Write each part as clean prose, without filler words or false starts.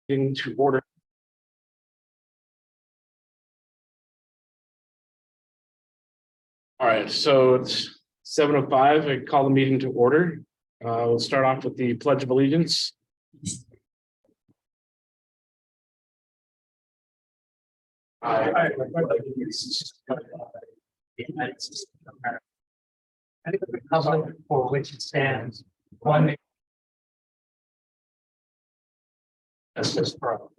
into order. All right, so it's 7:05. I call the meeting to order. We'll start off with the Pledge of Allegiance. I the republic for which it stands, one nation. Justice for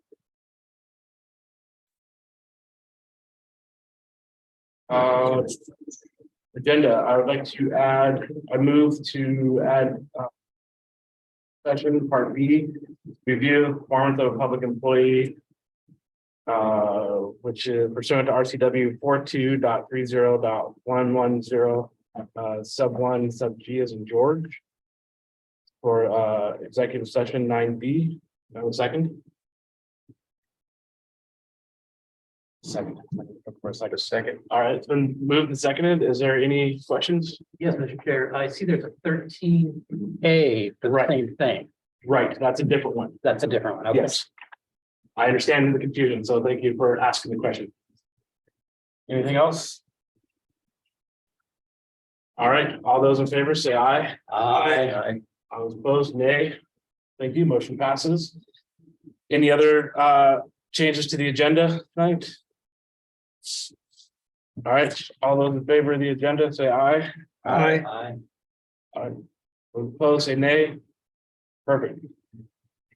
all. Agenda. I would like to add. I move to add session part B, review performance of a public employee, which is pursuant to RCW 42.30.110 sub 1 sub G as in George, for executive session 9B. Second. Of course, like a second. All right, it's been moved and seconded. Is there any questions? Yes, Mr. Chair. I see there's a 13A for the Right. same thing. Right, that's a different one. That's a different one. Okay. Yes. I understand the confusion, so thank you for asking the question. Anything else? All right, all those in favor say aye. Aye. All those opposed, nay. Thank you, motion passes. Any other changes to the agenda tonight? All right, all those in favor of the agenda say aye. Aye. All right, those opposed say nay. Perfect.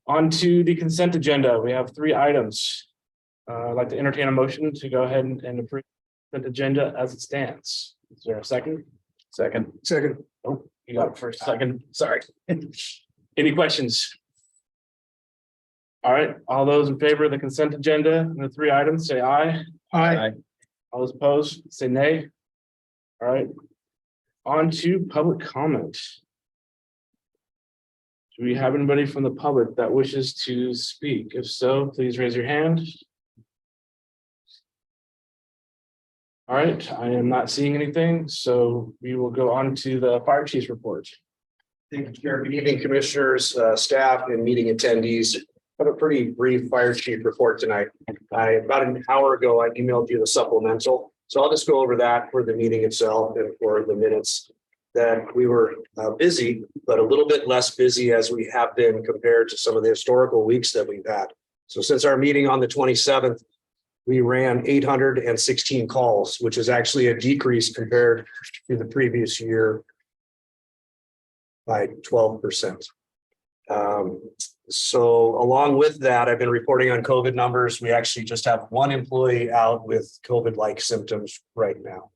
On to the consent agenda. We have 3 items. I'd like to entertain a motion to go ahead and approve the consent agenda as it stands. Is there a second? Second. Oh, you got it for a second. Sorry. Any questions? All right, all those in favor of the consent agenda and the 3 items say aye. Aye. All those opposed say nay. All right. On to public comment. Do we have anybody from the public that wishes to speak? If so, please raise your hand. All right, I am not seeing anything, so we will go on to the fire chief's report. Thank you, Chair. Good evening, commissioners, staff, and meeting attendees. I have a pretty brief fire chief report tonight. About an hour ago, I emailed you the supplemental. So I'll just go over that for the meeting itself and for the minutes. That we were busy, but a little bit less busy as we have been compared to some of the historical weeks that we've had. So since our meeting on the 27th, we ran 816 calls, which is actually a decrease compared to the previous year by 12%. So along with that, I've been reporting on COVID numbers. We actually just have 1 employee out with COVID-like symptoms right now.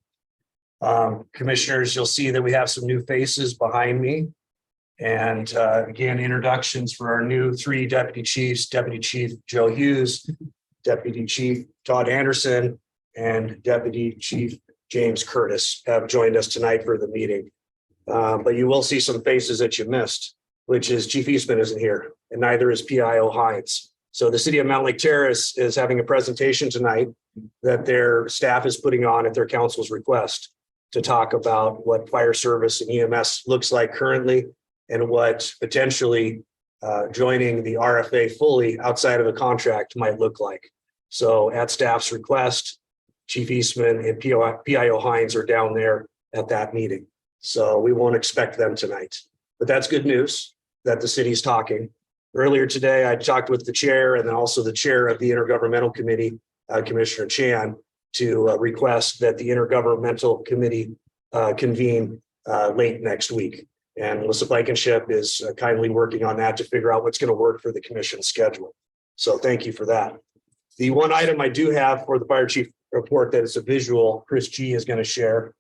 Commissioners, you'll see that we have some new faces behind me. And again, introductions for our new 3 deputy chiefs, Deputy Chief Joe Hughes, Deputy Chief Todd Anderson, and Deputy Chief James Curtis have joined us tonight for the meeting. But you will see some faces that you missed, which is Chief Eastman isn't here, and neither is PIO Hines. So the city of Mount Lake Terrace is having a presentation tonight that their staff is putting on at their council's request to talk about what fire service and EMS looks like currently and what potentially joining the RFA fully outside of a contract might look like. So at staff's request, Chief Eastman and PIO Hines are down there at that meeting. So we won't expect them tonight, but that's good news that the city's talking. Earlier today, I talked with the chair and then also the chair of the Intergovernmental Committee, Commissioner Chan, to request that the Intergovernmental Committee convene late next week. And Melissa Blankenship is kindly working on that to figure out what's going to work for the commission schedule. So thank you for that. The one item I do have for the fire chief report that is a visual, Chris G is going to share,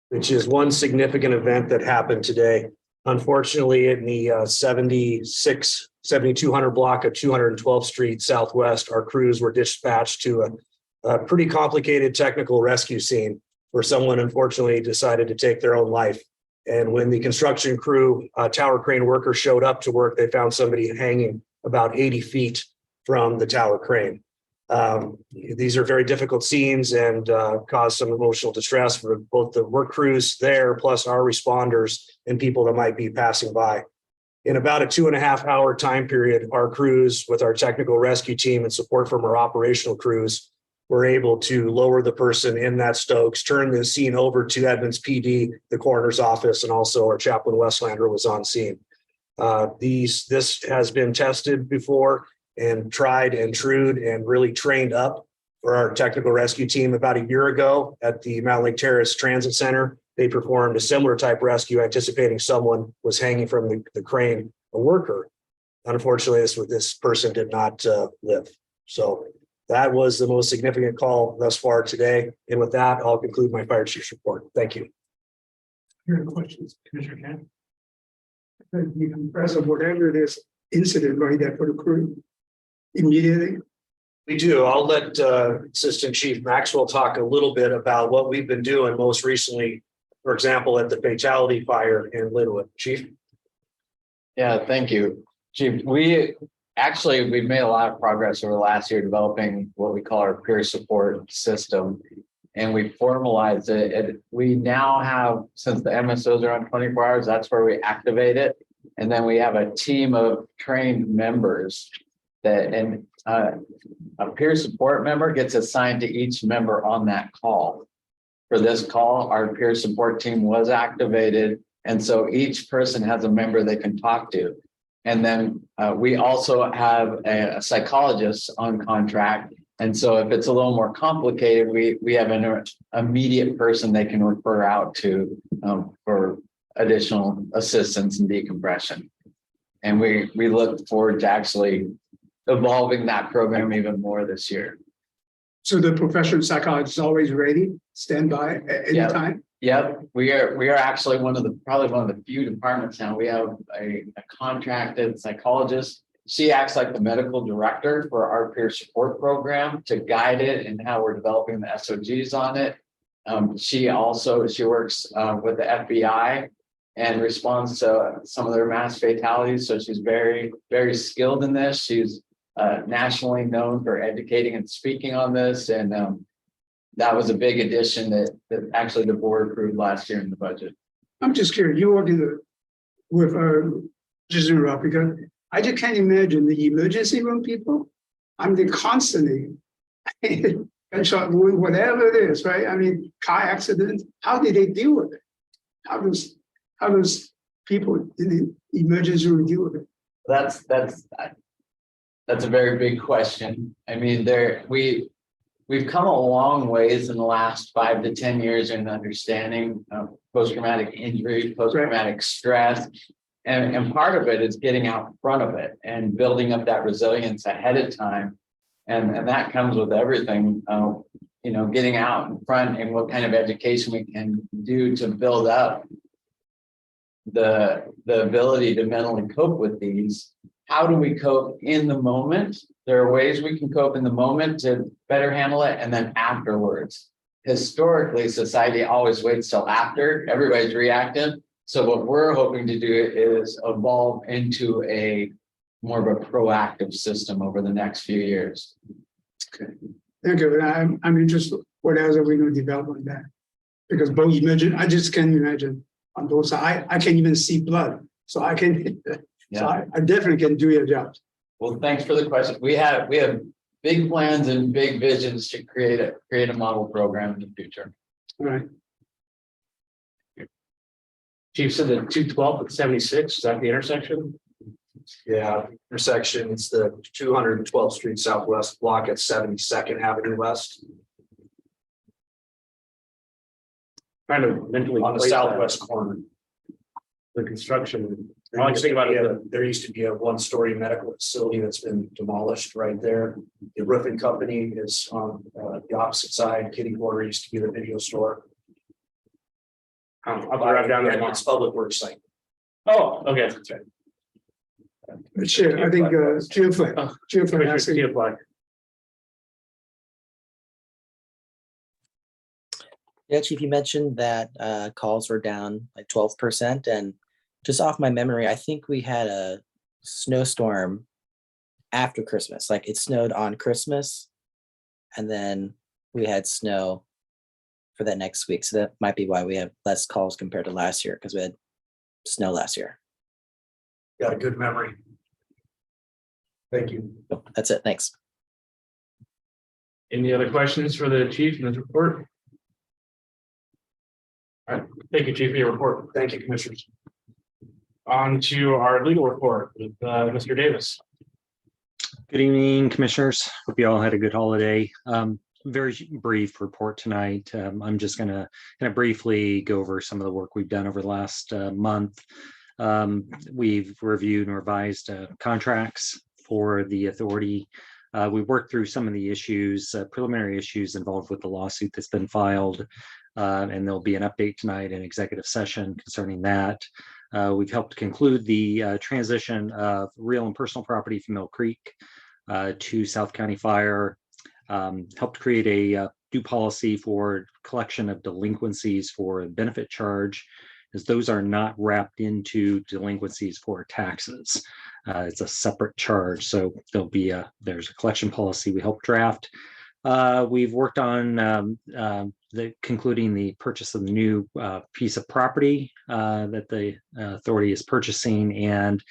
which is one significant event that happened today. Unfortunately, in the 7200 block of 212th Street Southwest, our crews were dispatched to a pretty complicated technical rescue scene where someone unfortunately decided to take their own life. And when the construction crew, tower crane workers showed up to work, they found somebody hanging about 80 feet from the tower crane. These are very difficult scenes and cause some emotional distress for both the work crews there, plus our responders and people that might be passing by. In about a 2.5 hour time period, our crews with our technical rescue team and support from our operational crews were able to lower the person in that Stokes, turn the scene over to Edmonds PD, the coroner's office, and also our chaplain Westlander was on scene. This has been tested before and tried and trued and really trained up for our technical rescue team. About a year ago at the Mountain Lake Terrace Transit Center, they performed a similar type rescue, anticipating someone was hanging from the crane, a worker. Unfortunately, this person did not live. So that was the most significant call thus far today. And with that, I'll conclude my fire chief's report. Thank you. Here are questions, Commissioner Kent. You can press of whatever it is incident right there for the crew immediately. We do. I'll let Assistant Chief Maxwell talk a little bit about what we've been doing most recently, for example, at the fatality fire in Linwood. Chief? Yeah, thank you, Chief. We've made a lot of progress over the last year developing what we call our peer support system. And we formalized it. We now have, since the MSOs are on 24 hours, that's where we activate it. And then we have a team of trained members and a peer support member gets assigned to each member on that call. For this call, our peer support team was activated. And so each person has a member they can talk to. And then we also have a psychologist on contract. And so if it's a little more complicated, we have an immediate person they can refer out to for additional assistance and decompression. And we look forward to actually evolving that program even more this year. So the professional psychologist is always ready, stand by at any time. Yep, we are actually probably one of the few departments now. We have a contracted psychologist. She acts like the medical director for our peer support program to guide it and how we're developing the SOGs on it. She works with the FBI and responds to some of their mass fatalities. So she's very, very skilled in this. She's nationally known for educating and speaking on this. And that was a big addition that actually the board approved last year in the budget. I'm just curious, you work with just interrupt because I just can't imagine the emergency room people. They constantly gunshot wound, whatever it is, right? I mean, car accidents. How do they deal with it? How does people in the emergency room deal with it? That's a very big question. I mean, we've come a long ways in the last 5 to 10 years in understanding post-traumatic injury, post-traumatic stress. And part of it is getting out in front of it and building up that resilience ahead of time. And that comes with everything, getting out in front and what kind of education we can do to build up the ability to mentally cope with these. How do we cope in the moment? There are ways we can cope in the moment to better handle it. And then afterwards, historically, society always waits till after everybody's reactive. So what we're hoping to do is evolve into a more of a proactive system over the next few years. Okay, thank you. I'm interested. What else are we going to develop on that? Because both I just can't imagine on both sides. I can't even see blood, so I can. Yeah. So I definitely can do your job. Well, thanks for the question. We have big plans and big visions to create a model program in the future. All right. Chief said the 212th at 76, is that the intersection? Yeah, intersection. It's the 212th Street Southwest block at 72nd Avenue West Kind of mentally on the place that. southwest corner. The construction. All I can think about is There used to be a one-story medical facility that's been demolished right there. The roofing company is on the opposite side. Kitty Corner used to be the video store. I'll drive down there Yeah, tomorrow. it's public works site. Oh, okay. Chair, I think Chair Flynn Commissioner asking. Teofly. Yeah, Chief, you mentioned that calls were down like 12%. And just off my memory, I think we had a snowstorm after Christmas. Like it snowed on Christmas, and then we had snow for that next week. So that might be why we have less calls compared to last year, because we had snow last year. Got a good memory. Thank you. That's it. Thanks. Any other questions for the chief in this report? All right, thank you, chief, for your report. Thank you, commissioners. On to our legal report with Mr. Davis. Good evening, commissioners. Hope you all had a good holiday. Very brief report tonight. I'm just going to kind of briefly go over some of the work we've done over the last month. We've reviewed and revised contracts for the authority. We worked through some of the issues, preliminary issues involved with the lawsuit that's been filed, and there'll be an update tonight in executive session concerning that. We've helped conclude the transition of real and personal property from Mill Creek to South County Fire, helped create a due policy for collection of delinquencies for benefit charge, as those are not wrapped into delinquencies for taxes. It's a separate charge, so there's a collection policy we helped draft. We've worked on concluding the purchase of the new piece of property that the authority is purchasing, and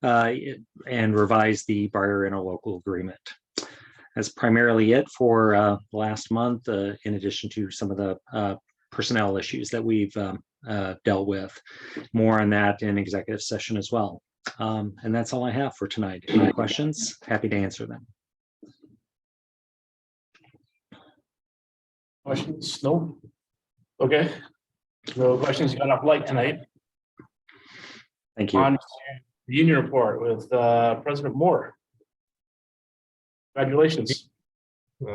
revise the buyer interlocal agreement. That's primarily it for last month, in addition to some of the personnel issues that we've dealt with. More on that in executive session as well. And that's all I have for tonight. Any questions? Happy to answer them. Questions? No? Okay. No questions. You got enough light tonight. Thank you. On to the union report with President Moore. Congratulations.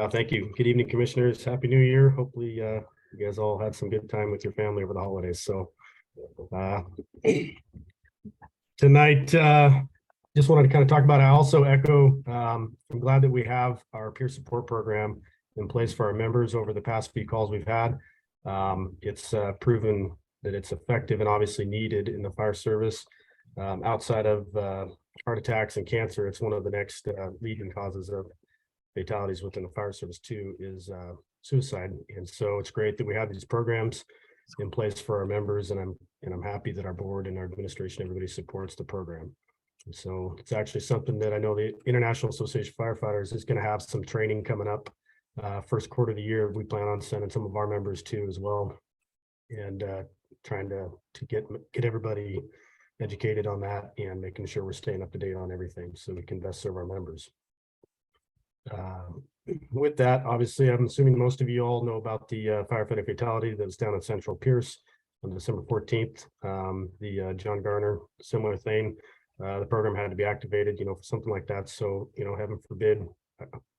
Thank you. Good evening, commissioners. Happy New Year. Hopefully, you guys all had some good time with your family over the holidays. So tonight, just wanted to kind of talk about, I also echo, I'm glad that we have our peer support program in place for our members. Over the past few calls we've had, it's proven that it's effective and obviously needed in the fire service. Outside of heart attacks and cancer, it's one of the next leading causes of fatalities within the fire service too, is suicide. And so it's great that we have these programs in place for our members, and I'm happy that our board and our administration, everybody supports the program. And so it's actually something that I know the International Association of Firefighters is going to have some training coming up first quarter of the year. We plan on sending some of our members too as well, and trying to get everybody educated on that and making sure we're staying up to date on everything so we can best serve our members. With that, obviously, I'm assuming most of you all know about the firefighter fatality that was down at Central Pierce on December 14th. The John Garner, similar thing. The program had to be activated, for something like that. So, heaven forbid,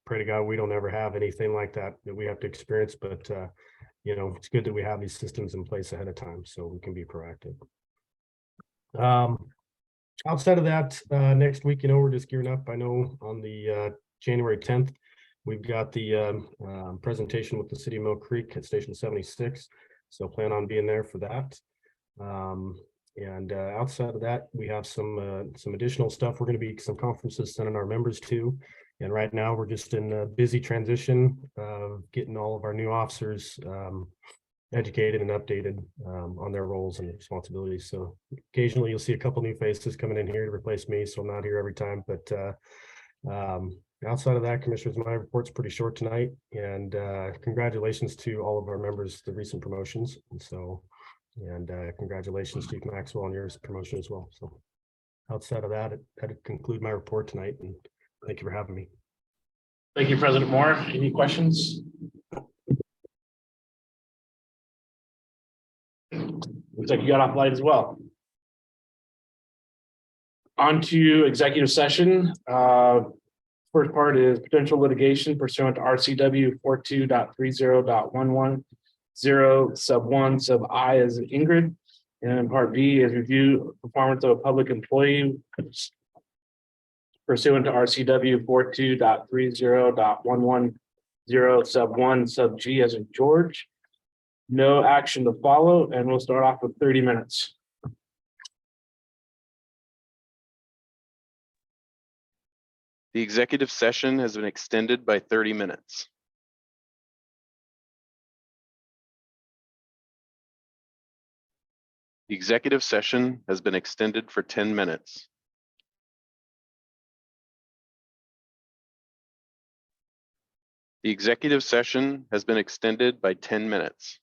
pray to God we don't ever have anything like that we have to experience. But, it's good that we have these systems in place ahead of time so we can be proactive. Outside of that, next week, we're just gearing up. I know on the January 10th, we've got the presentation with the city of Mill Creek at Station 76. So plan on being there for that. And outside of that, we have some additional stuff. We're going to be some conferences sending our members to. And right now we're just in a busy transition of getting all of our new officers educated and updated on their roles and responsibilities. So occasionally you'll see a couple new faces coming in here to replace me. So I'm not here every time, but outside of that, commissioners, my report's pretty short tonight, and congratulations to all of our members, the recent promotions. And congratulations, Chief Maxwell, on your promotion as well. So outside of that, that'd conclude my report tonight, and thank you for having me. Thank you, President Moore. Any questions? Looks like you got off light as well. On to executive session. First part is potential litigation pursuant to RCW 42.30.110 sub 1 sub I as Ingrid. And part B is review performance of a public employee pursuant to RCW 42.30.110 sub 1 sub G as in George. No action to follow, and we'll start off with 30 minutes. The executive session has been extended by 30 minutes. The executive session has been extended for 10 minutes. The executive session has been extended by 10 minutes.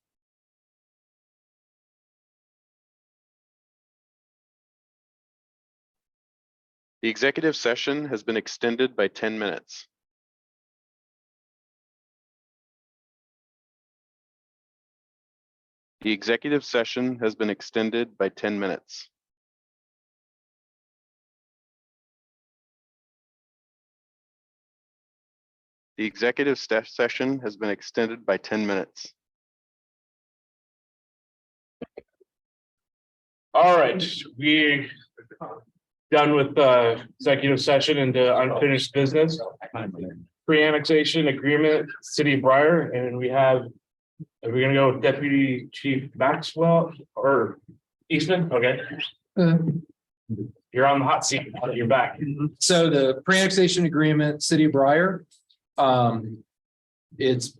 The executive session has been extended by 10 minutes. The executive session has been extended by 10 minutes. The executive session has been extended by 10 minutes. All right, we done with the executive session into unfinished business. Pre-annexation agreement, City of Briar, and we have, are we gonna go with Deputy Chief Maxwell or Eastman? Okay. You're on the hot seat, you're back. So the pre-annexation agreement, City of Briar. It's,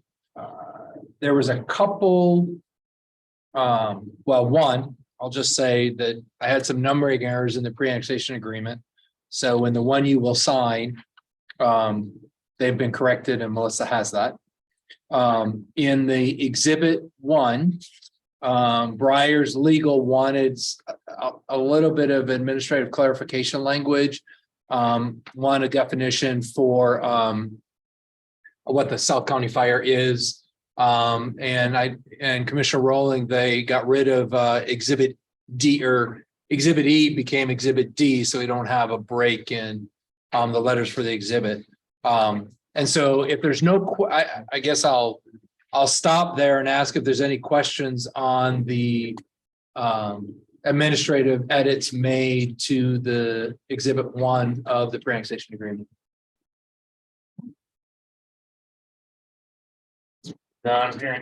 there was a couple. One, I'll just say that I had some numbering errors in the pre-annexation agreement. So in the one you will sign, they've been corrected and Melissa has that. In the exhibit 1, Briar's legal wanted a little bit of administrative clarification language. Want a definition for what the South County Fire is. And Commissioner Rowling, they got rid of exhibit D, or exhibit E became exhibit D, so we don't have a break in the letters for the exhibit. And so if there's no, I guess I'll stop there and ask if there's any questions on the administrative edits made to the exhibit 1 of the pre-annexation agreement.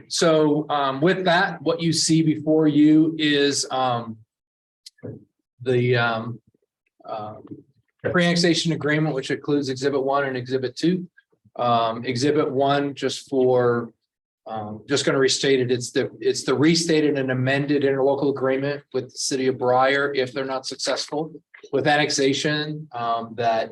So with that, what you see before you is the pre-annexation agreement, which includes exhibit 1 and exhibit 2. Exhibit 1, just for just going to restate it. It's the restated and amended interlocal agreement with the City of Briar if they're not successful with annexation, that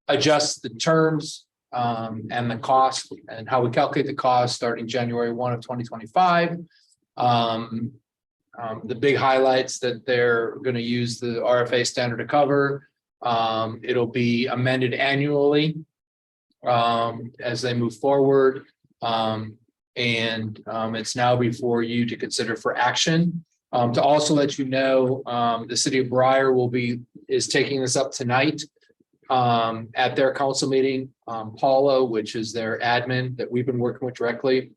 adjusts the terms and the cost and how we calculate the cost starting January 1 of 2025. The big highlights that they're going to use the RFA standard to cover. It'll be amended annually as they move forward. It's now before you to consider for action. To also let you know, the City of Briar is taking this up tonight at their council meeting. Paula, which is their admin that we've been working with directly,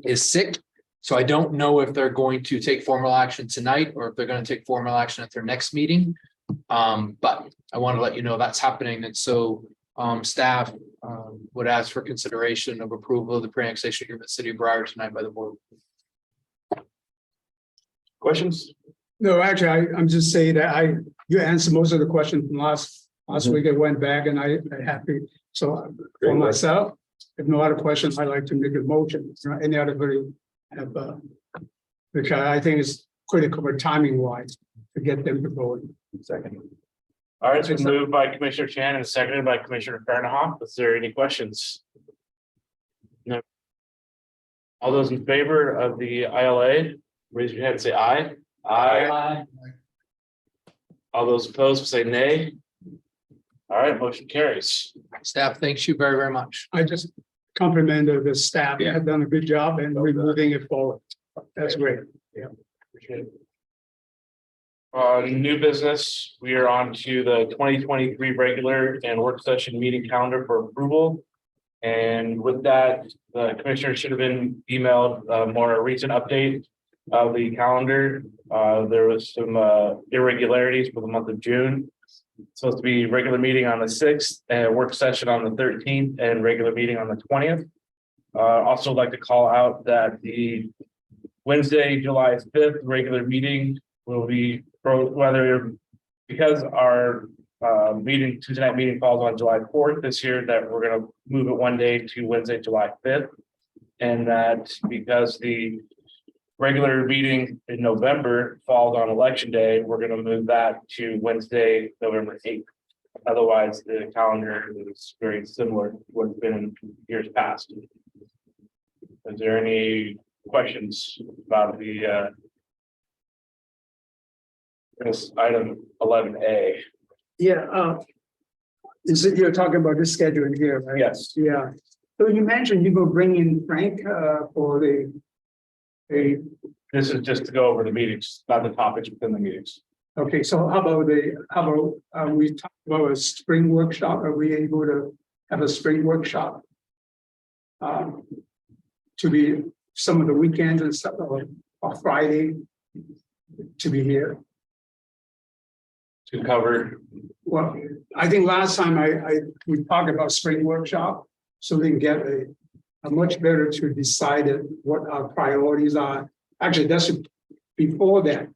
is sick. So I don't know if they're going to take formal action tonight or if they're going to take formal action at their next meeting. But I want to let you know that's happening. And so staff would ask for consideration of approval of the pre-annexation agreement City of Briar tonight by the board. Questions? No, actually, I'm just saying that you answered most of the questions from last week. I went back and I'm happy. So for myself, if no other questions, I'd like to make a motion. Any other have, which I think is critical for timing wise to get them to vote. Second. All right, so it's moved by Commissioner Chan and seconded by Commissioner Farnahoff. Is there any questions? No. All those in favor of the ILA, raise your hand and say aye. Aye. All those opposed say nay. All right, motion carries. Staff, thanks you very, very much. I just complimented the staff. They have done a good job and we're moving it forward. That's great. Yeah. Appreciate it. New business, we are on to the 2023 regular and work session meeting calendar for approval. And with that, the commissioner should have been emailed a more recent update of the calendar. There was some irregularities for the month of June. It's supposed to be regular meeting on the 6th and work session on the 13th and regular meeting on the 20th. Also like to call out that the Wednesday, July 5th regular meeting will be because our Tuesday night meeting falls on July 4th this year, that we're going to move it one day to Wednesday, July 5th. And that because the regular meeting in November falls on election day, we're going to move that to Wednesday, November 8th. Otherwise, the calendar is very similar to what's been in years past. Is there any questions about the this item 11A? Yeah, is it, you're talking about the scheduling here, right? Yes. Yeah, so you mentioned you will bring in Frank, for the This is just to go over the meetings, not the topics within the meetings. okay, so how about, we talked about a spring workshop, are we able to have a spring workshop? To be some of the weekends and stuff, or Friday, to be here. To cover, Well, I think last time we talked about spring workshop, so we can get a much better to decide what our priorities are. Actually, that's before that.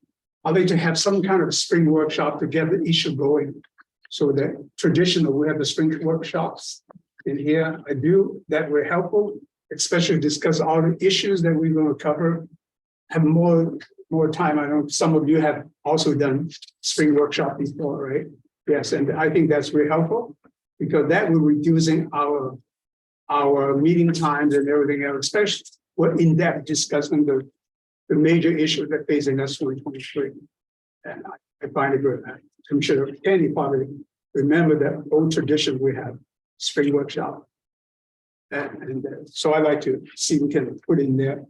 I'd like to have some kind of spring workshop to get the issue going. So that traditional, we have the spring workshops in here. I do, that were helpful, especially discuss all the issues that we're going to cover. Have more time. I know some of you have also done spring workshop before, right? Yes, and I think that's very helpful because that will reducing our meeting times and everything else, especially what in-depth discussing the major issues that facing us 2023. And I find it good. I'm sure Kenny probably remember that old tradition we have, spring workshop. And so I like to see we can put in there.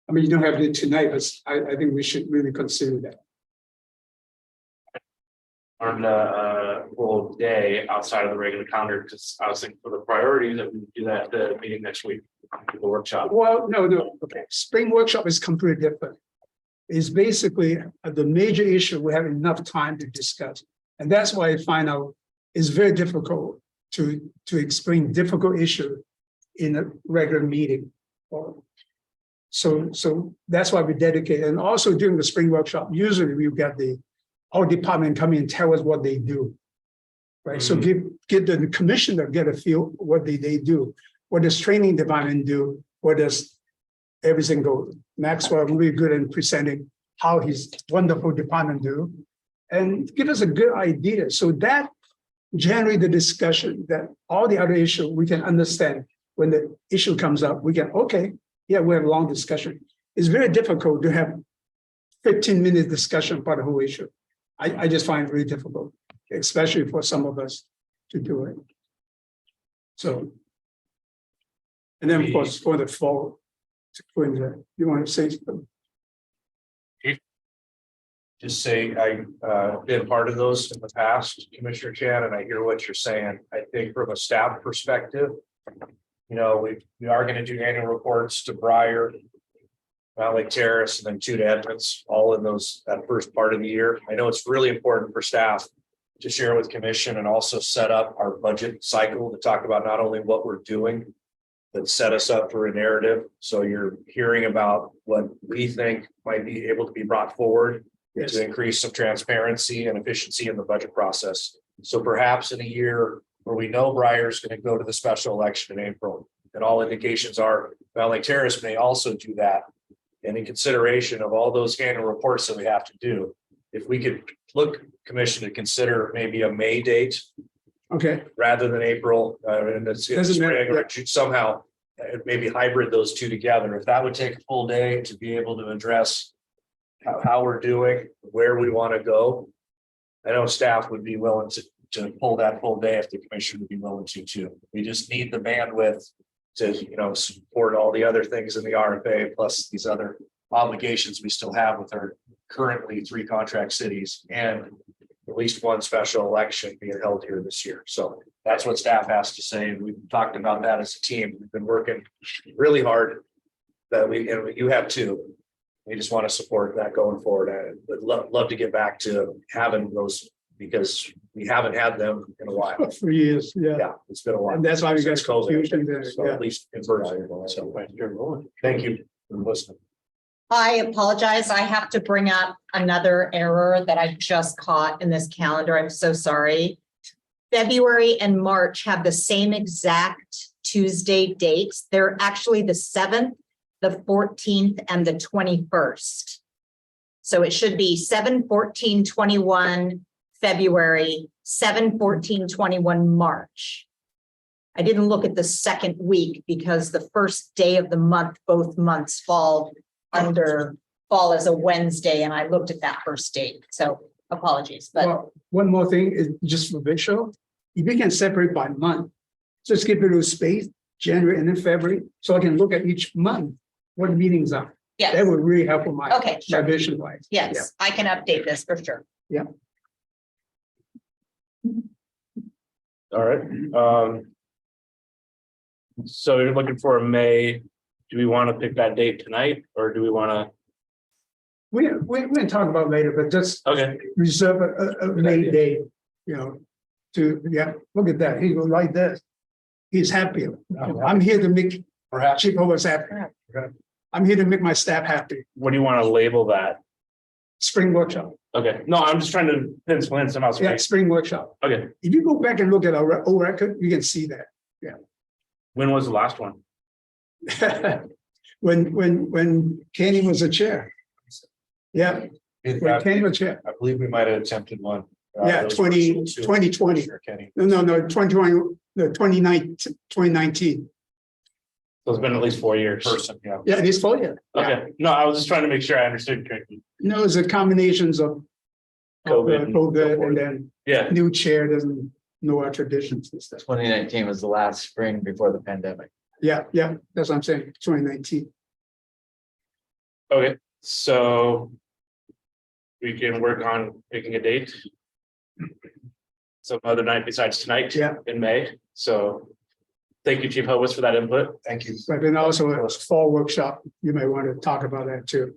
I mean, you don't have to do it tonight, but I think we should really consider that. on a full day outside of the regular calendar, because I was thinking for the priorities that we do that the meeting next week, the workshop. Well, no, okay, spring workshop is completely different. It's basically the major issue we have enough time to discuss. And that's why I find out it's very difficult to explain difficult issue in a regular meeting. So that's why we dedicate. And also during the spring workshop, usually we've got our department come in and tell us what they do. Right, so get the commissioner get a feel what they do, what does training department do, what does everything go. Maxwell really good in presenting how his wonderful department do, and give us a good idea. So that generate the discussion that all the other issue we can understand when the issue comes up. We can we have a long discussion. It's very difficult to have 15-minute discussion about the whole issue. I just find it really difficult, especially for some of us to do it. So, and then of course for the fall, you want to say something? Just say I've been part of those in the past, Commissioner Chan, and I hear what you're saying. I think from a staff perspective, we are going to do annual reports to Briar, Valley Terrace, and then 2 to Edmonds, all in that first part of the year. I know it's really important for staff to share with commission and also set up our budget cycle to talk about not only what we're doing, but set us up for a narrative. So you're hearing about what we think might be able to be brought forward to increase some transparency and efficiency in the budget process. So perhaps in a year where we know Briar's going to go to the special election in April, and all indications are Valley Terrace may also do that. And in consideration of all those annual reports that we have to do, if we could look, commission, to consider maybe a May date, rather than April, and it's spring, or somehow maybe hybrid those two together. If that would take a full day to be able to address how we're doing, where we want to go, I know staff would be willing to pull that full day if the commission would be willing to too. We just need the bandwidth to support all the other things in the RFA, plus these other obligations we still have with our currently 3 contract cities and at least 1 special election being held here this year. So that's what staff has to say. And we've talked about that as a team. We've been working really hard and you have too. We just want to support that going forward. I would love to get back to having those, because we haven't had them in a while. For years, yeah. It's been a while. And that's why we got Since COVID. confusion there. So at least in person. So thank you for listening. I apologize. I have to bring up another error that I just caught in this calendar. I'm so sorry. February and March have the same exact Tuesday dates. They're actually the 7th, the 14th, and the 21st. So it should be 7, 14, 21, February, 7/14/21 March. I didn't look at the second week because the first day of the month, both months fall as a Wednesday, and I looked at that first date. So apologies, but Well, one more thing is just for visual. If you can separate by month, just give it a little space, January and then February, so I can look at each month what meetings are. That yes, would really help with my, okay, my sure. vision wise. Yes, I can update this for sure. All right. So you're looking for a May. Do we want to pick that date tonight or do we want We can talk about later, but just to? Okay, reserve a May idea. day, look at that. He goes like this. He's happy. I'm here to make Perhaps Chief Hobos happy. I'm here to make my staff happy. what do you want to label that? Spring workshop. Okay, no, I'm just trying to pencil in some else. Yeah, spring workshop. Okay, If you go back and look at our old record, you can see that. when was the last one? When Kenny was the chair. Yeah, in when fact, Kenny was chair. I believe we might have attempted one. Yeah, those 20 virtual too. 2020. Sure, Kenny. No, 2020, no, 2019. So it's been at least 4 years. Person, yeah. Yeah, it is for you. Okay, no, I was just trying to make sure I understood correctly. No, it's a combinations of COVID and so COVID forth. and then Yeah, new chair doesn't know our traditions and stuff. 2019 was the last spring before the pandemic. Yeah, that's what I'm saying, 2019. okay, so we can work on picking a date. Some other night besides tonight. Yeah. In May, so thank you, Chief Hobos, for that input. Thank you. But then also a fall workshop, you may want to talk about that too.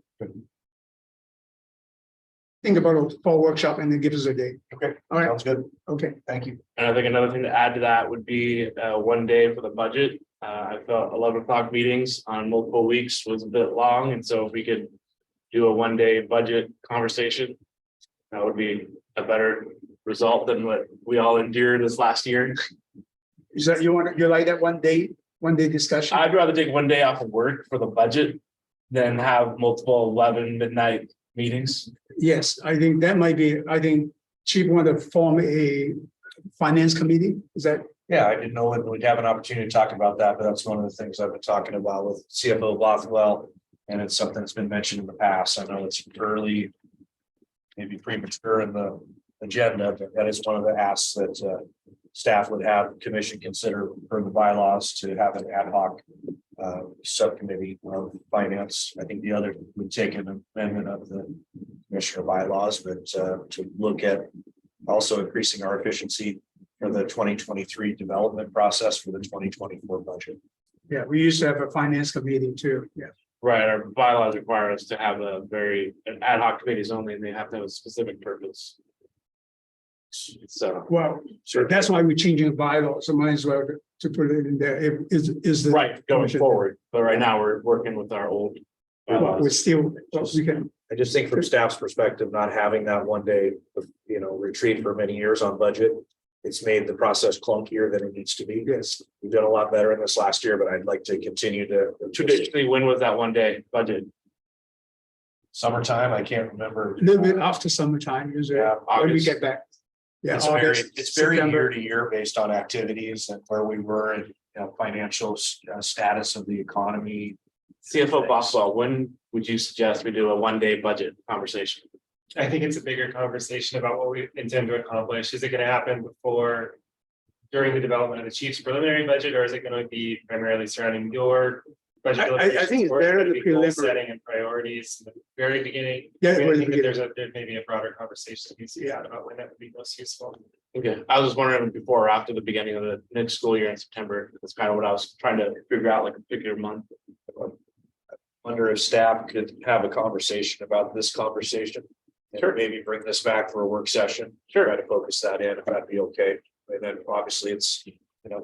Think about a fall workshop and then give us a date. Okay, All right, sounds good. okay. Thank you. And I think another thing to add to that would be one day for the budget. I felt 11 o'clock meetings on multiple weeks was a bit long, and so if we could do a one-day budget conversation, that would be a better result than what we all endured this last year. Is that you like that one day discussion? I'd rather take one day off of work for the budget than have multiple 11 midnight meetings. Yes, I think that might be, I think Chief want to form a finance committee. Is that, Yeah, I didn't know when we'd have an opportunity to talk about that, but that's one of the things I've been talking about with CFO Bothwell. And it's something that's been mentioned in the past. I know it's early, maybe premature in the agenda, but that is one of the asks that staff would have commission consider for the bylaws to have an ad hoc subcommittee of finance. I think the other would take an amendment of the commissioner bylaws, but to look at also increasing our efficiency for the 2023 development process for the 2024 budget. yeah, we used to have a finance committee too. Yeah. Right, our bylaws require us to have an ad hoc committees only, and they have to have a specific purpose. So, Well, so that's why we're changing the bylaws. So might as well to put it in there. Is the. right, going forward, but right now we're working with our old. Well, we're bylaws. still, we can, I just think from staff's perspective, not having that one day, retreat for many years on budget, it's made the process clunkier than it needs to be. yes, We've done a lot better in this last year, but I'd like to continue to. Traditionally, when was that one day budget? Summertime, I can't remember. a little bit after summertime, usually, Yeah, when we August. get back. Yeah, It's very, August, it's very September. year to year based on activities and where we were and, financial status of the economy. CFO Boswell, when would you suggest we do a one-day budget conversation? I think it's a bigger conversation about what we intend to accomplish. Is it gonna happen before? During the development of the chief's preliminary budget, or is it gonna be primarily surrounding your budget? I think it's or is it better gonna the be goal preliminary. Setting and priorities at the very beginning. Yeah, I at the think that beginning. there may be a broader conversation that needs to be had about when that would be most useful. Okay, I was just wondering before or after the beginning of the next school year in September. That's kind of what I was trying to figure out, like a particular month. Wonder if staff could have a conversation about this conversation. And maybe bring this back for a work session. Sure. Try to focus that in, if that'd be okay. And then obviously it's,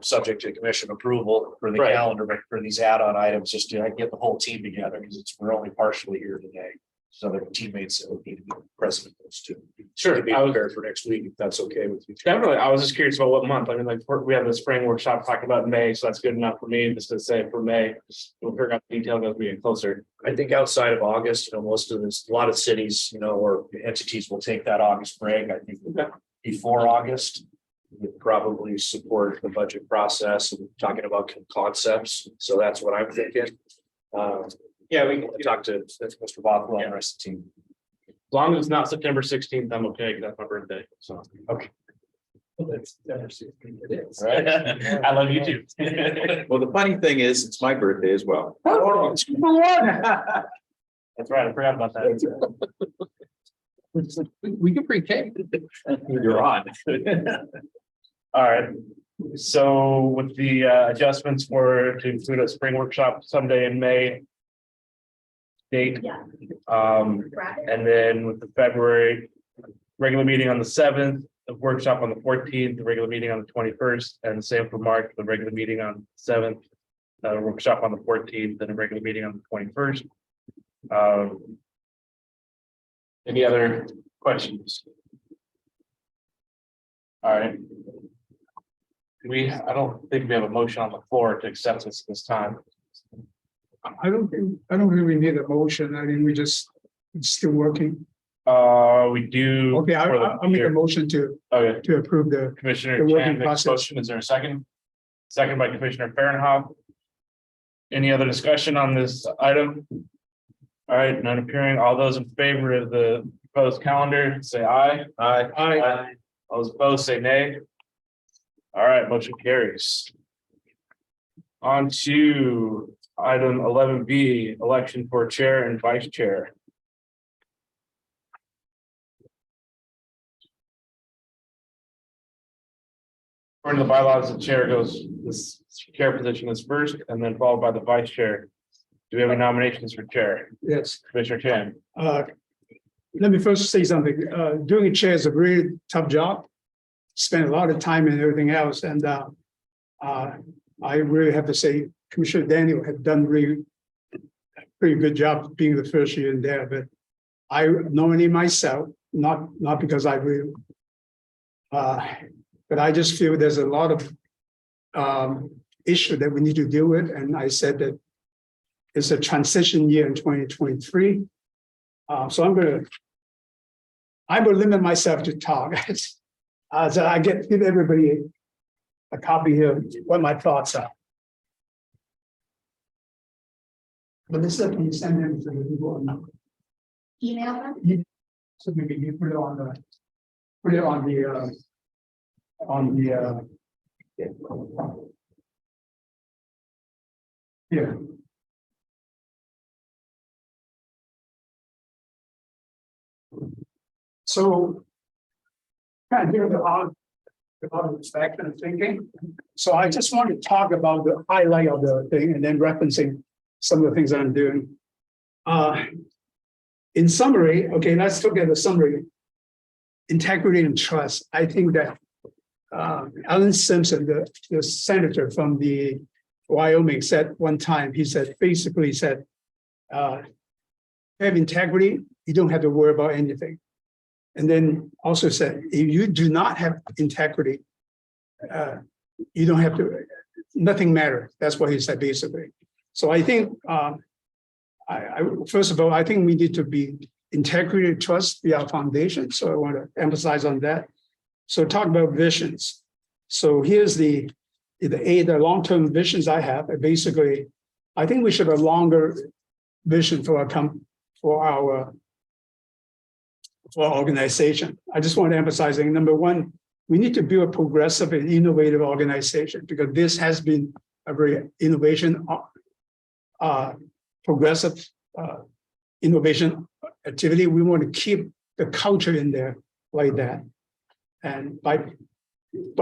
subject to commission approval for the Right. calendar, but for these add-on items, just to get the whole team together, because we're only partially here today. So the teammates that would need to be present with those two. Sure, To be I was prepared for next week, if that's okay with you. definitely, I was just curious about what month. I mean, like, we have the spring workshop talking about in May, so that's good enough for me just to say for May. We'll figure out the details as we get closer. I think outside of August, most of this, a lot of cities, or entities will take that August break. I think before August. Would probably support the budget process and talking about concepts. So that's what I'm thinking. Yeah, we can Talk to Mr. Bothwell and the rest of the team. As long as it's not September 16th, I'm okay, 'cause that's my birthday, so. Okay. It is. Right? I love you too. Well, the funny thing is, it's my birthday as well. That's right, I forgot about that. We can pre-K. You're on. All right, so with the adjustments to include a spring workshop someday in May. Date. Yeah. And then with the February regular meeting on the 7th, the workshop on the 14th, the regular meeting on the 21st, and the same for March, the regular meeting on the 7th. Workshop on the 14th, and a regular meeting on the 21st. Any other questions? All right. I don't think we have a motion on the floor to accept this time. I don't really need a motion. I mean, it's still working. We do. Okay, I'll make a motion Okay, to approve the Commissioner the working Chan makes a process. motion. Is there a second? Second by Commissioner Fahrenhoff. Any other discussion on this item? All right, none appearing. All those in favor of the proposed calendar, say aye. Aye. Aye. All those opposed, say nay. All right, motion carries. On to item 11B, election for chair and vice chair. According to the bylaws, the chair goes, this chair position is first and then followed by the vice chair. Do we have any nominations for chair? Yes. Commissioner Chan? Let me first say something. Doing a chair is a really tough job. Spend a lot of time and everything else. And I really have to say Commissioner Daniel had done really pretty good job being the first year in there, but I nominate myself, not because I really, but I just feel there's a lot of issue that we need to deal with. And I said that it's a transition year in 2023. So I'm going to limit myself to talk. So I give everybody a copy here, what my thoughts are. But this can you send them to the people? Email them? So maybe you put it on the yeah. So kind of hear the lot of respect and thinking. So I just want to talk about the highlight of the thing and then referencing some of the things I'm doing. In summary, okay, let's look at the summary. Integrity and trust. I think that Alan Simpson, the senator from the Wyoming, said one time, he said, basically said, have integrity, you don't have to worry about anything. And then also said, if you do not have integrity, you don't have to, nothing matters. That's what he said, basically. So I think, first of all, I think we need to be integrity, trust, be our foundation. So I want to emphasize on that. So talk about visions. So here's the long-term visions I have. Basically, I think we should have a longer vision for our organization. I just want to emphasize, number one, we need to build a progressive and innovative organization because this has been a very progressive innovation activity. We want to keep the culture in there like that. And by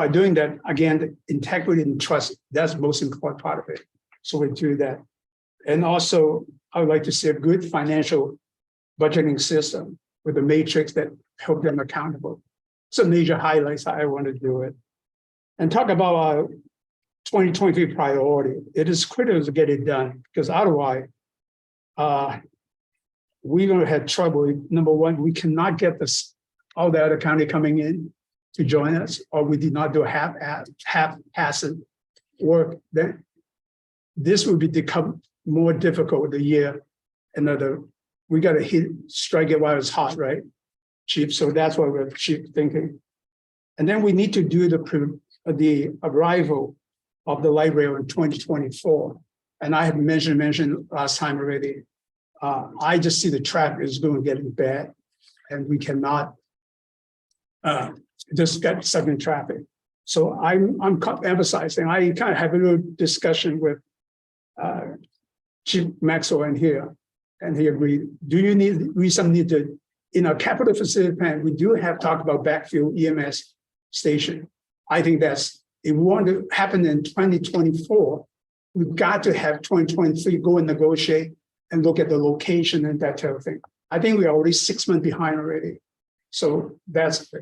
doing that, again, the integrity and trust, that's the most important part of it. So we do that. And also, I would like to see a good financial budgeting system with a matrix that help them accountable. Some major highlights I want to do it. And talk about our 2023 priority. It is critical to get it done because otherwise, we're going to have trouble. Number one, we cannot get all the other county coming in to join us, or we did not do half-assed work. Then this will become more difficult the year. We got to strike it while it's hot, right? Chief. So that's what we're chief thinking. And then we need to do the arrival of the light rail in 2024. And I had mentioned last time already. I just see the traffic is going to get bad, and we cannot just get stuck in traffic. So I'm emphasizing. I kind of have a little discussion with Chief Maxwell in here, and he agreed. We some need to, in our capital facility plan, we do have talk about backfill EMS station. I think that's, if we want to happen in 2024, we've got to have 2023 go and negotiate and look at the location and that type of thing. I think we're already 6 months behind already. So that's,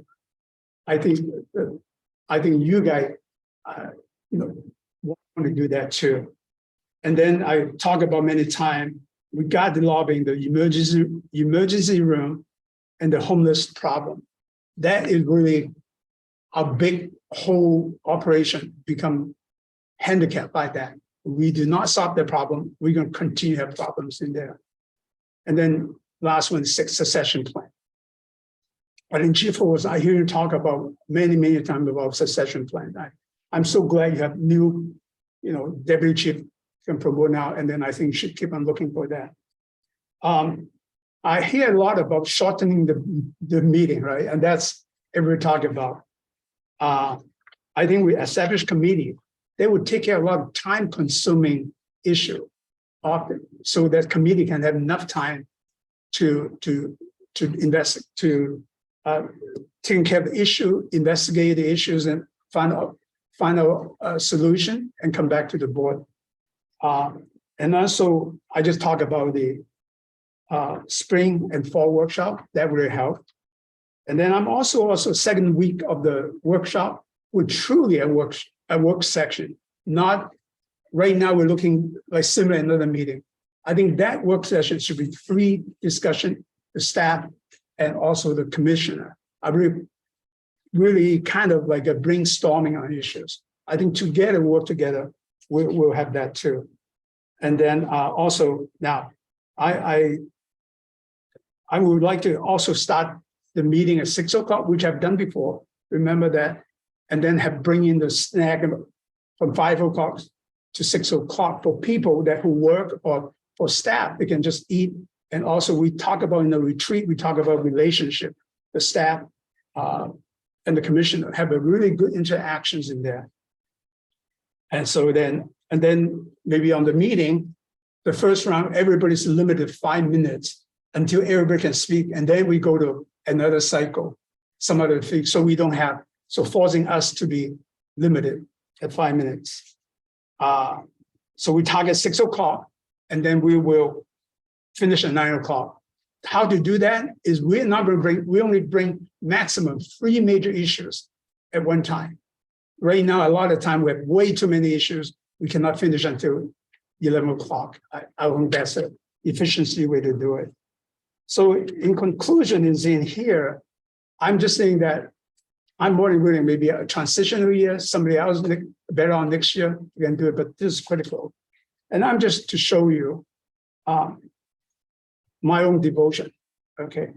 I think you guys, want to do that too. And then I talk about many times, we got developing the emergency room and the homeless problem. That is really a big whole operation become handicapped by that. We do not solve the problem. We're going to continue to have problems in there. And then last one, succession plan. But in Chief Horowitz, I hear you talk about many times about succession plan. I'm so glad you have new, deputy chief can promote now, and then I think you should keep on looking for that. I hear a lot about shortening the meeting, right? And that's every talk about. I think we establish committee. They would take care of a lot of time-consuming issue often, so that committee can have enough time to invest, to take care of the issue, investigate the issues, and find a solution, and come back to the board. And also, I just talk about the spring and fall workshop that will help. And then I'm also second week of the workshop with truly a work section. Not right now we're looking like similar another meeting. I think that work session should be free discussion, the staff and also the commissioner. I really kind of like a brainstorming on issues. I think together, work together, we'll have that too. And then also now, I would like to also start the meeting at 6 o'clock, which I've done before. Remember that, and then bring in the snack from 5 o'clock to 6 o'clock for people who work, or for staff, they can just eat. And also we talk about in the retreat, we talk about relationship, the staff and the commissioner have a really good interactions in there. And so then maybe on the meeting, the first round, everybody's limited 5 minutes until everybody can speak. And then we go to another cycle, some other thing. So we don't have, so forcing us to be limited at 5 minutes. So we target 6 o'clock, and then we will finish at 9 o'clock. How to do that is we're not going to we only bring maximum 3 major issues at one time. Right now, a lot of time we have way too many issues. We cannot finish until 11 o'clock. I think that's an efficiency way to do it. So in conclusion, is in here, I'm just saying that I'm more than willing, maybe a transitional year, somebody else better on next year, we can do it, but this is critical. And I'm just to show you my own devotion, okay?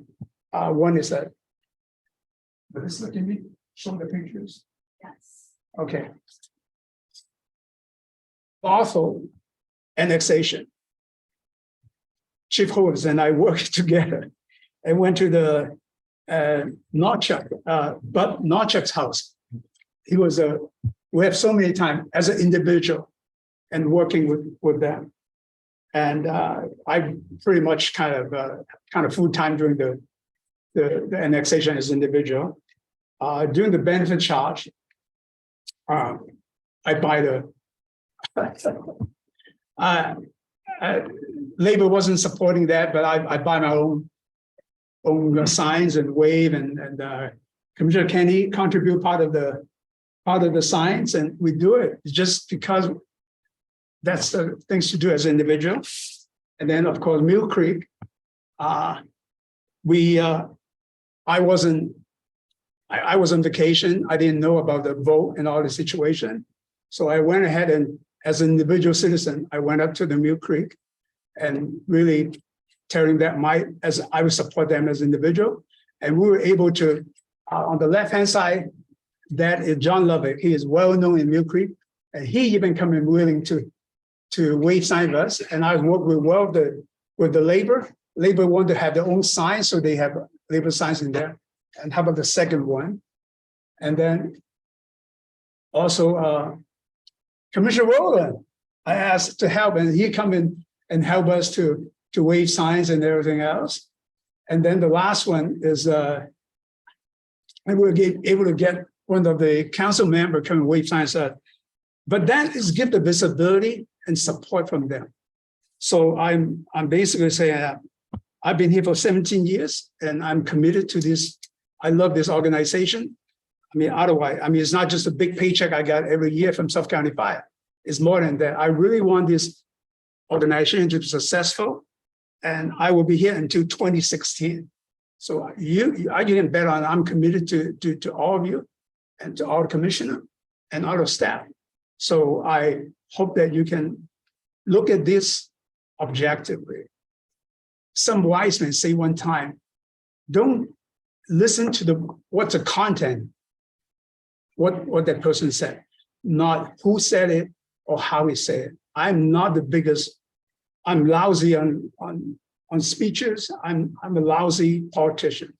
One is that, can you show the pictures? Yes. Okay. Lawful annexation. Chief Horowitz and I worked together. I went to the Norchuk's house. He was we have so many times as an individual and working with them. And I pretty much kind of full time during the annexation as individual. During the benefit charge, I buy the labor wasn't supporting that, but I buy my own signs and wave, and Commissioner Kenny contribute part of the signs, and we do it just because that's the things to do as an individual. And then of course Mill Creek, I was on vacation. I didn't know about the vote and all the situation, so I went ahead and as an individual citizen, I went up to the Mill Creek and really telling that as I would support them as individual. And we were able to, on the left-hand side, that is John Lovick. He is well known in Mill Creek, and he even come in willing to wave sign us. And I work with the labor. Labor want to have their own signs, so they have labor signs in there. And how about the second one? And then also Commissioner Rowland, I asked to help, and he come in and help us to wave signs and everything else. And then the last one is and we'll get able to get one of the council member come and wave signs up. But that is give the visibility and support from them. So I'm basically saying I've been here for 17 years and I'm committed to this. I love this organization. I mean, otherwise, I mean, it's not just a big paycheck I got every year from Suffolk County Fire. It's more than that. I really want this organization to be successful, and I will be here until 2016. So I can bet on I'm committed to all of you and to all the commissioner and all the staff. So I hope that you can look at this objectively. Some wise men say one time, don't listen to what's the content, what that person said, not who said it or how he said it. I'm not the biggest, I'm lousy on speeches. I'm a lousy politician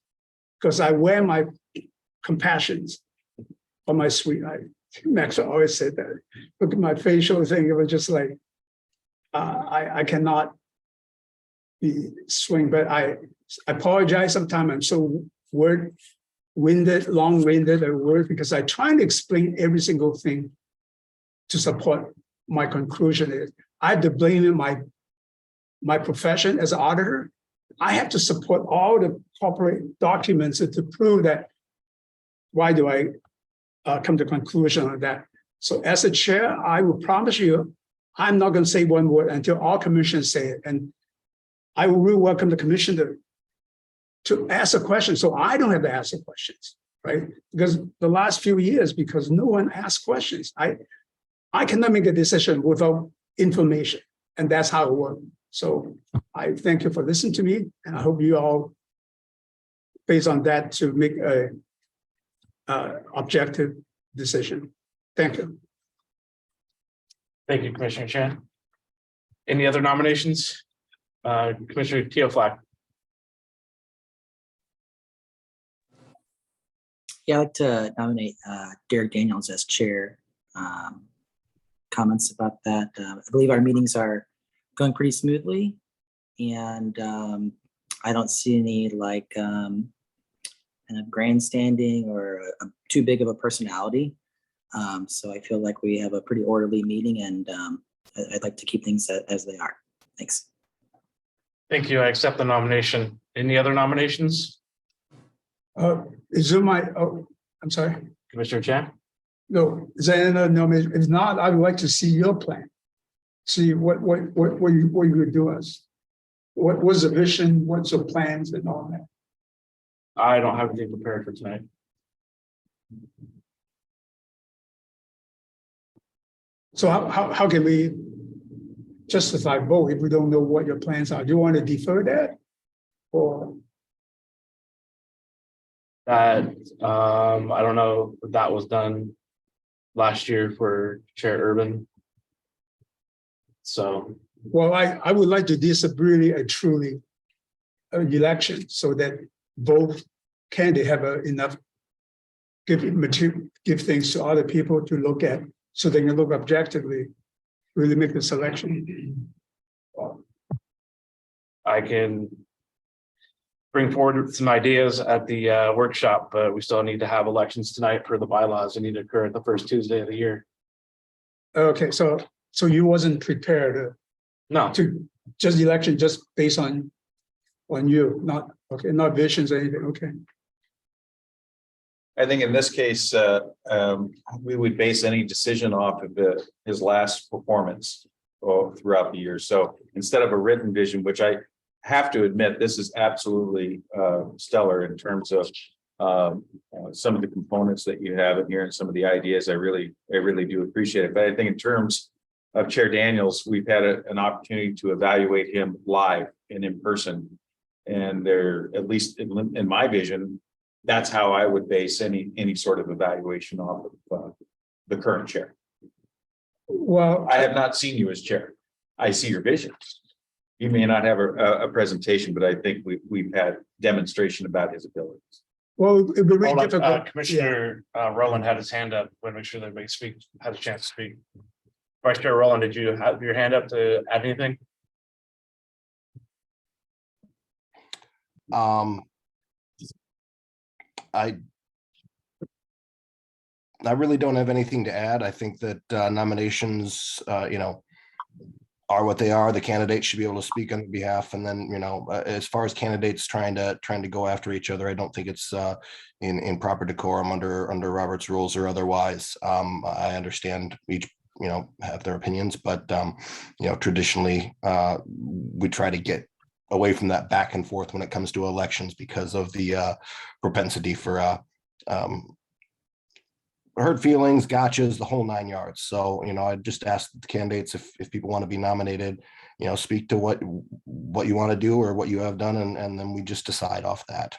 because I wear my compassions on my sweet. Max always said that. Look at my facial thing. It was just like, I cannot be swing, but I apologize. Sometimes I'm so winded, long-winded at word because I try to explain every single thing to support my conclusion. Is I have to blame in my profession as an auditor. I have to support all the corporate documents to prove that. Why do I come to conclusion on that? So as a chair, I will promise you, I'm not going to say one word until all commissioners say it. And I will really welcome the commissioner to ask a question so I don't have to ask the questions, right? Because the last few years, because no one asked questions, I cannot make a decision without information, and that's how it works. So I thank you for listening to me, and I hope you all, based on that, to make a objective decision. Thank you. Thank you, Commissioner Chan. Any other nominations? Commissioner Teoflack. Yeah, I'd like to nominate Derek Daniels as chair. Comments about that. I believe our meetings are going pretty smoothly, and I don't see any like kind of grandstanding or too big of a personality. So I feel like we have a pretty orderly meeting, and I'd like to keep things as they are. Thanks. Thank you. I accept the nomination. Any other nominations? Is there my, I'm sorry. Commissioner Chan? No, is there another nomination? If not, I would like to see your plan. See what you would do us. What was the vision? What's your plans and all that? I don't have anything prepared for tonight. So how can we justify vote if we don't know what your plans are? Do you want to defer that? Or That I don't know if that was done last year for Chair Urban. So well, I would like to disagree a truly election so that both candidates have enough give things to other people to look at so they can look objectively, really make the selection. I can bring forward some ideas at the workshop, but we still need to have elections tonight per the bylaws. They need to occur at the first Tuesday of the year. Okay, so you wasn't prepared No, to just election just based on you, not okay, not visions or anything. Okay. I think in this case, we would base any decision off of his last performance throughout the year. So instead of a written vision, which I have to admit, this is absolutely stellar in terms of some of the components that you have in here and some of the ideas. I really do appreciate it. But I think in terms of Chair Daniels, we've had an opportunity to evaluate him live and in person. And there, at least in my vision, that's how I would base any sort of evaluation off of the current chair. Well, I have not seen you as chair. I see your vision. You may not have a presentation, but I think we've had demonstration about his abilities. well, it'd be really Hold on, difficult. Commissioner Rowland had his hand up. Want to make sure that everybody had a chance to speak. Vice Chair Rowland, did you have your hand up to add anything? I really don't have anything to add. I think that nominations, are what they are. The candidates should be able to speak on their behalf. And then, as far as candidates trying to go after each other, I don't think it's in proper decorum under Robert's rules or otherwise. I understand each, have their opinions, but traditionally we try to get away from that back and forth when it comes to elections because of the propensity for hurt feelings, gotchas, the whole 9 yards. So, I just ask the candidates if people want to be nominated, speak to what you want to do or what you have done, and then we just decide off that.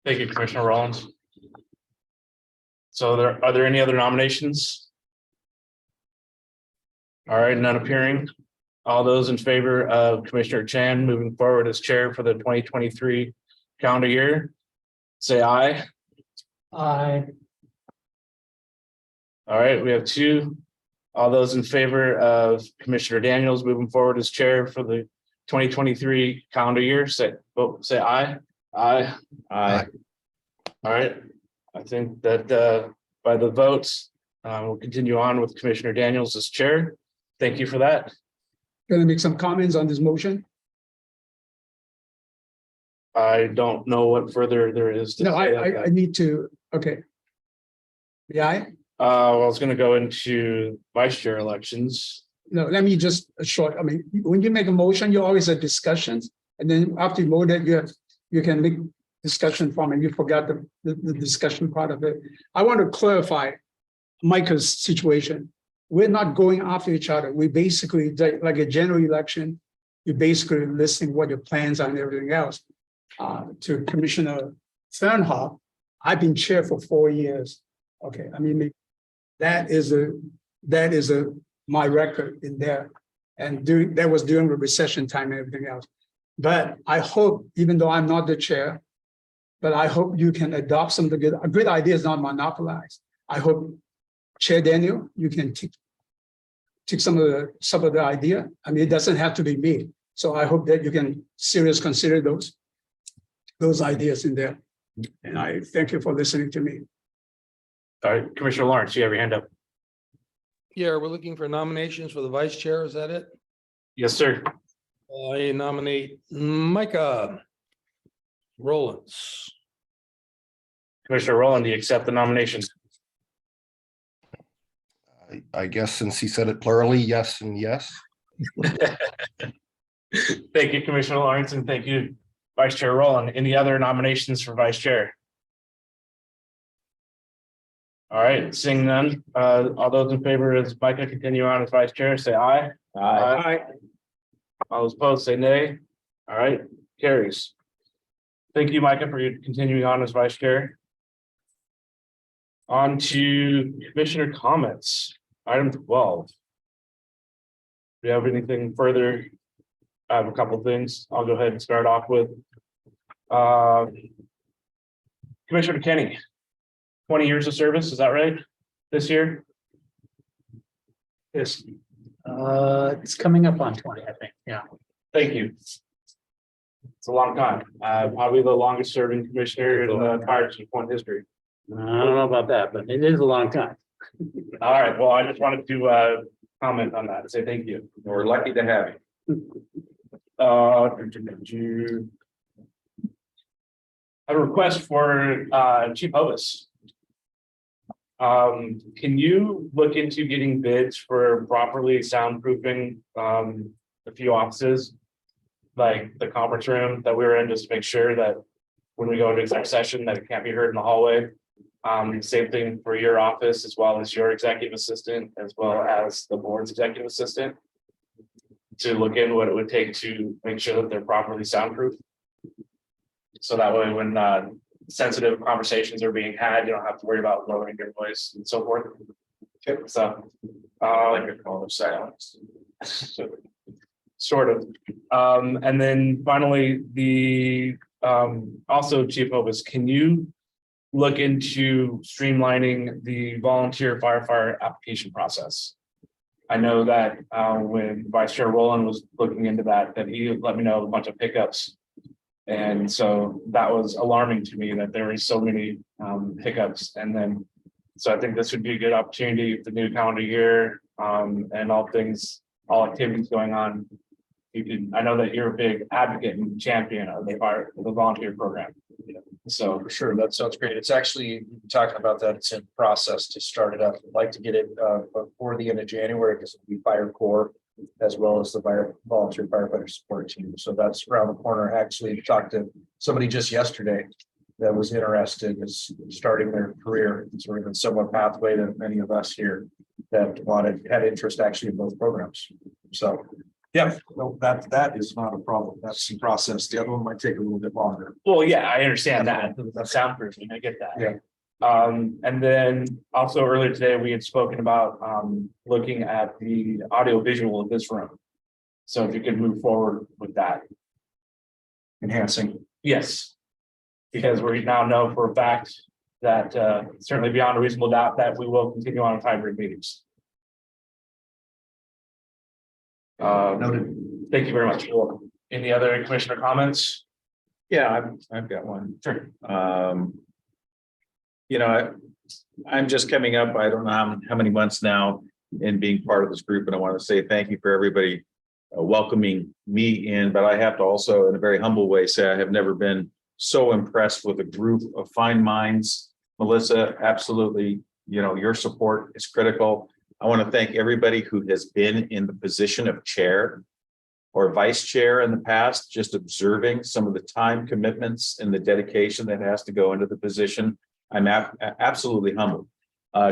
Thank you, Commissioner Rollins. So are there any other nominations? All right, none appearing. All those in favor of Commissioner Chan moving forward as chair for the 2023 calendar year, say aye. Aye. All right, we have 2. All those in favor of Commissioner Daniels moving forward as chair for the 2023 calendar year, say aye. Aye. Aye. All right, I think that by the votes, we'll continue on with Commissioner Daniels as chair. Thank you for that. Gonna make some comments on this motion. I don't know what further there is to No, say. I need to, okay. Yeah, Well, I was gonna go into vice chair elections. no, let me just when you make a motion, you always have discussions. And then after you vote it, you can make discussion from and you forgot the discussion part of it. I want to clarify Micah's situation. We're not going after each other. We basically, like a general election, you're basically listing what your plans are and everything else. To Commissioner Fernhoff, I've been chair for 4 years. Okay, that is my record in there. And that was during the recession time and everything else. But I hope, even though I'm not the chair, but I hope you can adopt some of the good ideas, not monopolized. I hope, Chair Daniel, you can take some of the idea. It doesn't have to be me. So I hope that you can seriously consider those ideas in there. And I thank you for listening to me. All right, Commissioner Lawrence, you have your hand up. Yeah, we're looking for nominations for the vice chair. Is that it? Yes, sir. I nominate Micah Rollins. Commissioner Rowland, do you accept the nomination? I guess since he said it plurally, yes and yes. Thank you, Commissioner Lawrence, and thank you, Vice Chair Rowland. Any other nominations for vice chair? All right, seeing none, all those in favor as Micah continue on as vice chair, say aye. Aye. All those opposed, say nay. All right, carries. Thank you, Micah, for continuing on as vice chair. On to commissioner comments, item 12. Do you have anything further? I have a couple of things. I'll go ahead and start off with Commissioner Kenny. 20 years of service, is that right? This year? Yes. It's coming up on 20, I think. Yeah. Thank you. It's a long time. Probably the longest serving commissioner in the fire chief point history. I don't know about that, but it is a long time. All right. Well, I just wanted to comment on that and say thank you. We're lucky to have you. I have a request for Chief Hovis. Can you look into getting bids for properly soundproofing a few offices, like the conference room that we were in, just to make sure that when we go into exec session that it can't be heard in the hallway. Same thing for your office, as well as your executive assistant, as well as the board's executive assistant, to look in what it would take to make sure that they're properly soundproof. So that way, when sensitive conversations are being had, you don't have to worry about lowering your voice and so forth. Okay, so like a call of silence. Sort of. And then finally, the also Chief Hovis, can you look into streamlining the volunteer firefighter application process? I know that when Vice Chair Rowland was looking into that he let me know a bunch of hiccups. And so that was alarming to me that there were so many hiccups. And then, so I think this would be a good opportunity for the new calendar year and all activities going on. You can, I know that you're a big advocate and champion of the volunteer program. So For sure, that sounds great. It's actually talking about that. It's in process to start it up. I'd like to get it before the end of January because it'll be Fire Corps as well as the volunteer firefighter support team. So that's around the corner. Actually talked to somebody just yesterday that was interested in starting their career. It's sort of a similar pathway to many of us here that had interest actually in both programs. So yeah, no, that is not a problem. That's the process. The other one might take a little bit longer. well, yeah, I understand that. The soundproofing, I get that. Yeah. And then also earlier today, we had spoken about looking at the audio visual of this room. So if you could move forward with that. Enhancing. Yes. Because we now know for a fact that certainly beyond a reasonable doubt that we will continue on with hybrid meetings. Noted. Thank you very much. You're welcome. Any other commissioner comments? Yeah, I've got one. Sure. You know, I'm just coming up, I don't know how many months now in being part of this group, and I want to say thank you for everybody welcoming me in, but I have to also, in a very humble way, say I have never been so impressed with a group of fine minds. Melissa, absolutely, you know, your support is critical. I want to thank everybody who has been in the position of chair or vice chair in the past, just observing some of the time commitments and the dedication that has to go into the position. I'm absolutely humbled.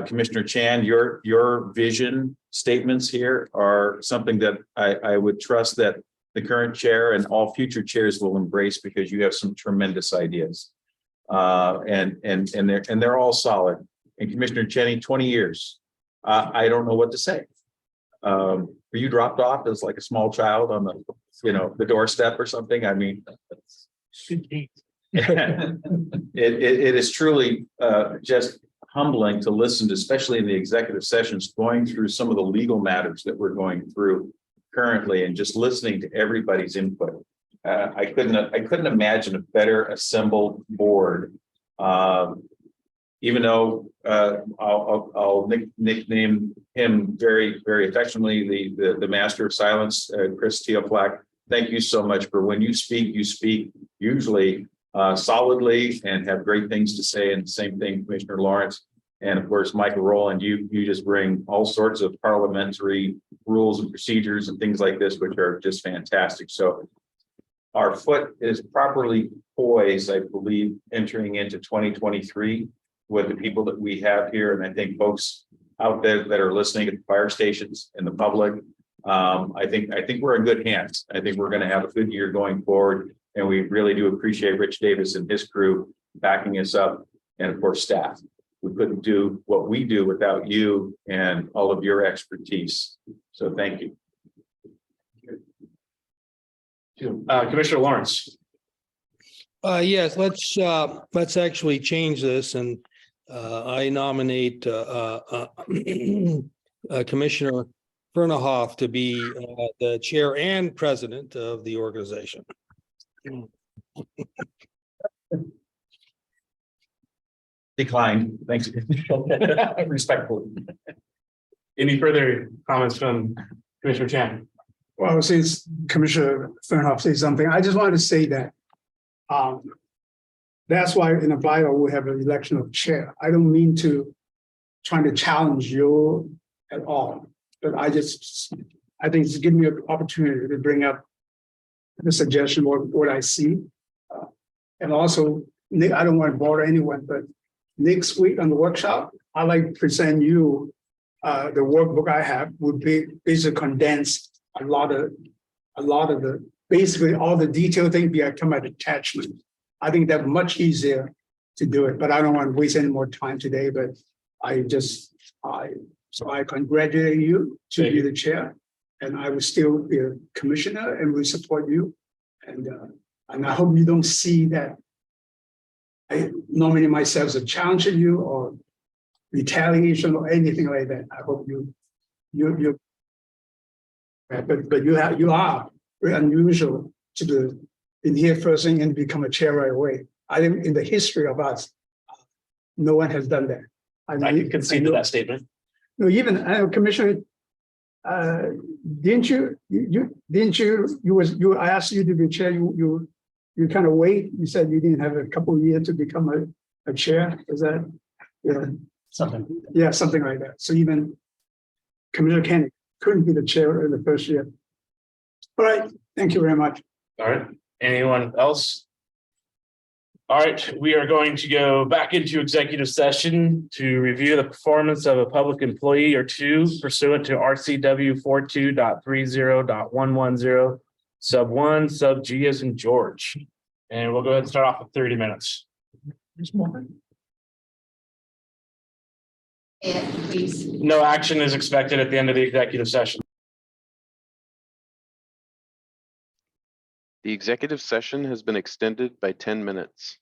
Commissioner Chan, your vision statements here are something that I would trust that the current chair and all future chairs will embrace because you have some tremendous ideas. And they're all solid. And Commissioner Cheney, 20 years. I don't know what to say. Were you dropped off as like a small child on the doorstep or something? I mean, it is truly just humbling to listen to, especially in the executive sessions, going through some of the legal matters that we're going through currently and just listening to everybody's input. I couldn't imagine a better assembled board. Even though I'll nickname him very, very affectionately the master of silence, Chris Teoflack. Thank you so much for when you speak usually solidly and have great things to say. And the same thing, Commissioner Lawrence. And of course, Michael Rowland, you just bring all sorts of parliamentary rules and procedures and things like this, which are just fantastic. So our foot is properly poised, I believe, entering into 2023 with the people that we have here. And I think folks out there that are listening at the fire stations and the public, I think we're in good hands. I think we're going to have a good year going forward. And we really do appreciate Rich Davis and his crew backing us up. And of course, staff. We couldn't do what we do without you and all of your expertise. So thank you. Commissioner Lawrence. Yes, let's actually change this, and I nominate Commissioner Fernahoff to be the chair and president of the organization. Declined. Thanks. Respectfully. Any further comments from Commissioner Chan? Well, since Commissioner Fernhoff said something, I just wanted to say that that's why in the bylaw we have an election of chair. I don't mean to trying to challenge you at all, but I think it's giving me an opportunity to bring up the suggestion what I see. And also, Nick, I don't want to bother anyone, but next week on the workshop, I like to present you the workbook I have would be basically condense a lot of the basically all the detailed things become an attachment. I think that's much easier to do it, but I don't want to waste any more time today, but so I congratulate you to Thank be you. the chair, and I will still be a commissioner and will support you. And I hope you don't see that I nominate myself as a challenge to you or retaliation or anything like that. I hope you. But you are very unusual to do in here first thing and become a chair right away. I think in the history of us, no one has done that. I can concede to that statement. No, even Commissioner, didn't you? I asked you to be chair. You kind of wait. You said you didn't have a couple of years to become a chair. Is that Something. Yeah, something like that. So even Commissioner Kenny couldn't be the chair in the first year. All right. Thank you very much. All right. Anyone else? All right, we are going to go back into executive session to review the performance of a public employee or two pursuant to RCW 42.30.110 sub 1 sub G as in George. And we'll go ahead and start off with 30 minutes. And please. No action is expected at the end of the executive session. The executive session has been extended by 10 minutes.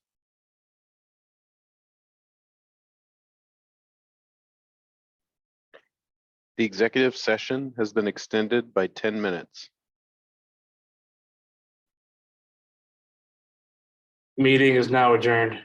The executive session has been extended by 10 minutes. Meeting is now adjourned.